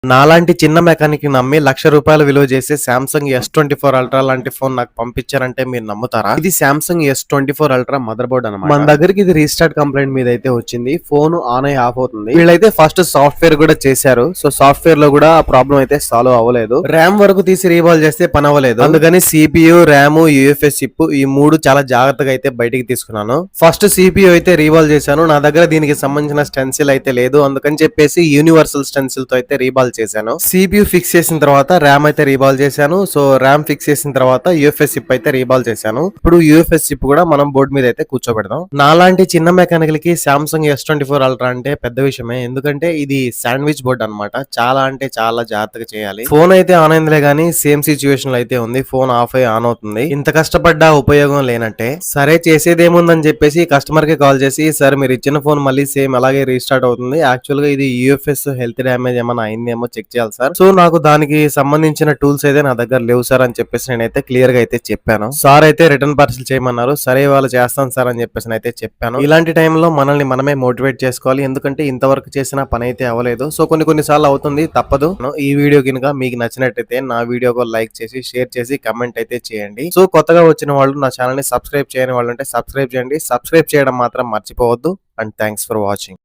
నాలాంటి చిన్న మెకానిక్ నమ్మి ₹1,00,000 విలువ చేసే సామ్సంగ్ S24 అల్ట్రా లాంటి ఫోన్ నాకు పంపించారంటే మీరు నమ్ముతారా? ఇది Samsung S24 ultra mother board అన్నమాట. మన దగ్గరికి ఇది రీస్టార్ట్ కంప్లైంట్ మీద అయితే వచ్చింది. ఫోన్ ఆన్ అయ్యి ఆఫ్ అవుతుంది. వీళ్ళైతే ఫస్ట్ సాఫ్ట్వేర్ కూడా చేశారు. సో సాఫ్ట్వేర్ లో కూడా ఆ ప్రాబ్లం అయితే సాల్వ్ అవ్వలేదు. ర్యామ్ వరకు తీసి రీబాల్ చేస్తే పని అవ్వలేదు. అందుకని CPU, ర్యామ్, UFS చిప్ ఈ మూడు చాలా జాగ్రత్తగా అయితే బయటికి తీసుకున్నాను. ఫస్ట్ CPU అయితే రీబాల్ చేశాను. నా దగ్గర దీనికి సంబంధించిన స్టెన్సిల్ అయితే లేదు. అందుకని చెప్పేసి యూనివర్సల్ స్టెన్సిల్ తో అయితే రీబాల్ చేశాను. CPU ఫిక్స్ చేసిన తర్వాత ర్యామ్ అయితే రీబాల్ చేశాను. సో ర్యామ్ ఫిక్స్ చేసిన తర్వాత UFS చిప్ అయితే రీబాల్ చేశాను. ఇప్పుడు UFS చిప్ కూడా మనం బోర్డు మీద అయితే కూర్చోబెడదాం. నాలాంటి చిన్న మెకానికల్ కి సామ్సంగ్ S24 అల్ట్రా అంటే పెద్ద విషయమే. ఎందుకంటే ఇది శాండ్విచ్ బోర్డ్ అన్నమాట. చాలా అంటే చాలా జాగ్రత్తగా చేయాలి. ఫోన్ అయితే ఆన్ అయిందిలే గానీ సేమ్ సిచ్యువేషన్ లో అయితే ఉంది. ఫోన్ ఆఫ్ అయ్యి ఆన్ అవుతుంది. ఇంత కష్టపడ్డా ఉపయోగం లేనట్టే. సరే చేసేదేముందని చెప్పేసి కస్టమర్ కి కాల్ చేసి సార్ మీరు ఇచ్చిన ఫోన్ మళ్ళీ సేమ్ అలాగే రీస్టార్ట్ అవుతుంది. యాక్చువల్ గా ఇది UFS హెల్త్ డ్యామేజ్ ఏమైనా అయిందేమో చెక్ చేయాలి సార్. సో నాకు దానికి సంబంధించిన టూల్స్ అయితే నా దగ్గర లేవు సార్ అని చెప్పేసి నేనైతే క్లియర్ గా అయితే చెప్పాను. సార్ అయితే రిటర్న్ పార్సల్ చేయమన్నారు. సరే వాళ్ళు చేస్తాను సార్ అని చెప్పేసి అయితే చెప్పాను. ఇలాంటి టైంలో మనల్ని మనమే మోటివేట్ చేసుకోవాలి. ఎందుకంటే ఇంతవరకు చేసిన పని అయితే అవ్వలేదు. సో కొన్ని సార్లు అవుతుంది, తప్పదు. ఈ వీడియో కనుక మీకు నచ్చినట్టయితే నా వీడియోకి లైక్ చేసి షేర్ చేసి కమెంట్ అయితే చేయండి. సో కొత్తగా వచ్చిన వాళ్ళు నా ఛానల్ ని సబ్స్క్రైబ్ చేయని వాళ్ళు అంటే సబ్స్క్రైబ్ చేయండి. సబ్స్క్రైబ్ చేయడం మాత్రం మర్చిపోవద్దు. And thanks for watching.